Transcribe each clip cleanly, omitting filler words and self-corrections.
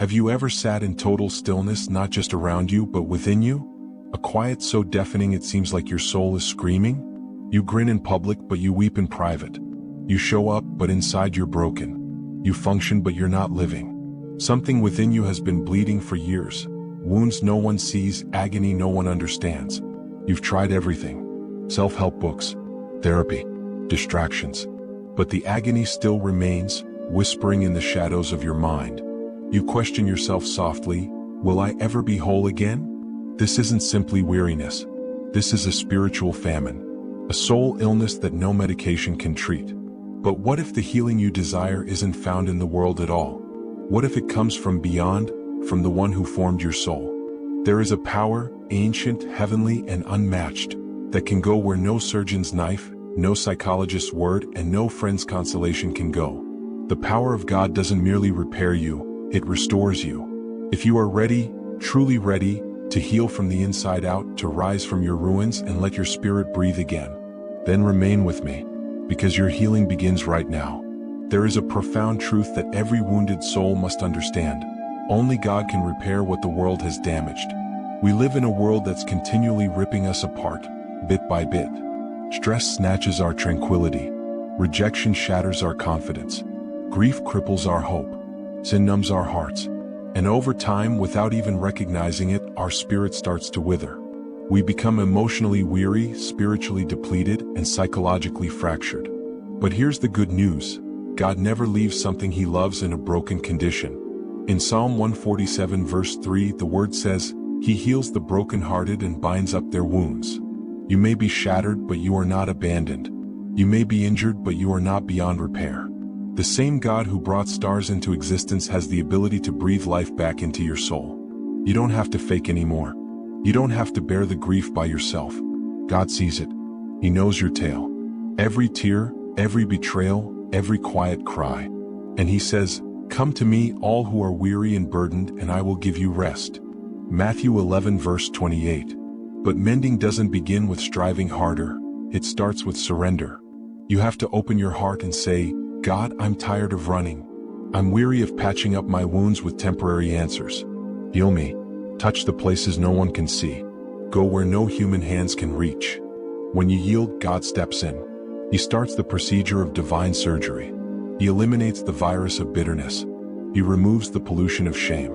Have you ever sat in total stillness, not just around you, but within you? A quiet so deafening it seems like your soul is screaming? You grin in public, but you weep in private. You show up, but inside you're broken. You function, but you're not living. Something within you has been bleeding for years. Wounds no one sees, agony no one understands. You've tried everything. Self-help books, therapy, distractions. But the agony still remains, whispering in the shadows of your mind. You question yourself softly, will I ever be whole again? This isn't simply weariness. This is a spiritual famine, a soul illness that no medication can treat. But what if the healing you desire isn't found in the world at all? What if it comes from beyond, from the one who formed your soul? There is a power, ancient, heavenly, and unmatched, that can go where no surgeon's knife, no psychologist's word, and no friend's consolation can go. The power of God doesn't merely repair you, it restores you. If you are ready, truly ready, to heal from the inside out, to rise from your ruins and let your spirit breathe again, then remain with me, because your healing begins right now. There is a profound truth that every wounded soul must understand. Only God can repair what the world has damaged. We live in a world that's continually ripping us apart, bit by bit. Stress snatches our tranquility. Rejection shatters our confidence. Grief cripples our hope. Sin numbs our hearts. And over time, without even recognizing it, our spirit starts to wither. We become emotionally weary, spiritually depleted, and psychologically fractured. But here's the good news. God never leaves something he loves in a broken condition. In Psalm 147 verse 3, the word says, "He heals the brokenhearted and binds up their wounds." You may be shattered, but you are not abandoned. You may be injured, but you are not beyond repair. The same God who brought stars into existence has the ability to breathe life back into your soul. You don't have to fake anymore. You don't have to bear the grief by yourself. God sees it. He knows your tale. Every tear, every betrayal, every quiet cry. And he says, "Come to me, all who are weary and burdened, and I will give you rest." Matthew 11 verse 28. But mending doesn't begin with striving harder. It starts with surrender. You have to open your heart and say, "God, I'm tired of running. I'm weary of patching up my wounds with temporary answers. Heal me. Touch the places no one can see. Go where no human hands can reach." When you yield, God steps in. He starts the procedure of divine surgery. He eliminates the virus of bitterness. He removes the pollution of shame.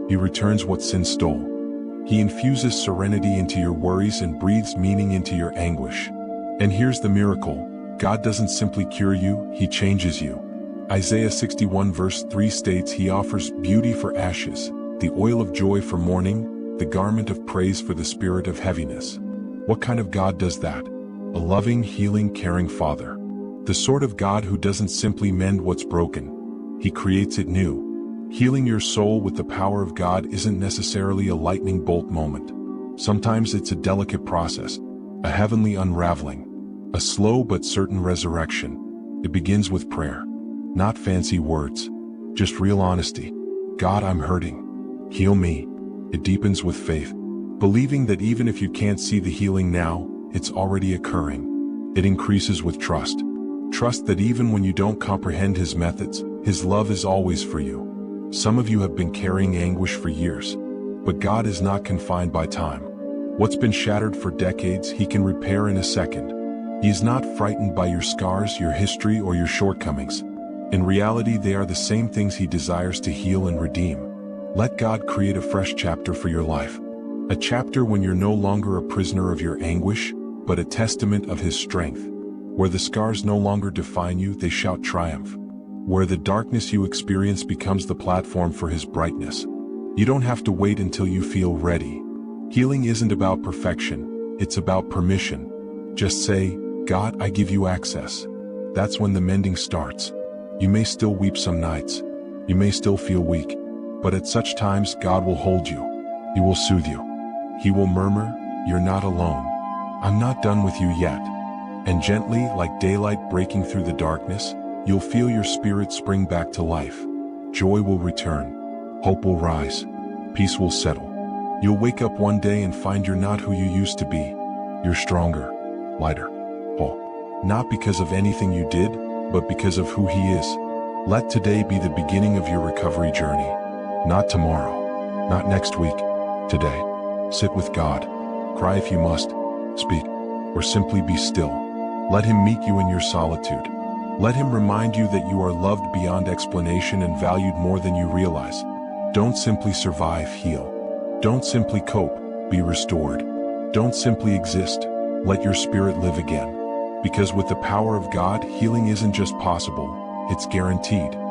He returns what sin stole. He infuses serenity into your worries and breathes meaning into your anguish. And here's the miracle. God doesn't simply cure you, he changes you. Isaiah 61 verse 3 states he offers beauty for ashes, the oil of joy for mourning, the garment of praise for the spirit of heaviness. What kind of God does that? A loving, healing, caring Father. The sort of God who doesn't simply mend what's broken. He creates it new. Healing your soul with the power of God isn't necessarily a lightning bolt moment. Sometimes it's a delicate process, a heavenly unraveling, a slow but certain resurrection. It begins with prayer. Not fancy words, just real honesty. God, I'm hurting. Heal me. It deepens with faith, believing that even if you can't see the healing now, it's already occurring. It increases with trust. Trust that even when you don't comprehend his methods, his love is always for you. Some of you have been carrying anguish for years, but God is not confined by time. What's been shattered for decades, he can repair in a second. He is not frightened by your scars, your history, or your shortcomings. In reality, they are the same things he desires to heal and redeem. Let God create a fresh chapter for your life. A chapter when you're no longer a prisoner of your anguish, but a testament of his strength. Where the scars no longer define you, they shout triumph. Where the darkness you experience becomes the platform for his brightness. You don't have to wait until you feel ready. Healing isn't about perfection, it's about permission. Just say, "God, I give you access." That's when the mending starts. You may still weep some nights. You may still feel weak. But at such times, God will hold you. He will soothe you. He will murmur, "You're not alone. I'm not done with you yet." And gently, like daylight breaking through the darkness, you'll feel your spirit spring back to life. Joy will return. Hope will rise. Peace will settle. You'll wake up one day and find you're not who you used to be. You're stronger, lighter, whole. Not because of anything you did, but because of who he is. Let today be the beginning of your recovery journey. Not tomorrow. Not next week. Today. Sit with God. Cry if you must. Speak. Or simply be still. Let him meet you in your solitude. Let him remind you that you are loved beyond explanation and valued more than you realize. Don't simply survive, heal. Don't simply cope, be restored. Don't simply exist, let your spirit live again. Because with the power of God, healing isn't just possible, it's guaranteed.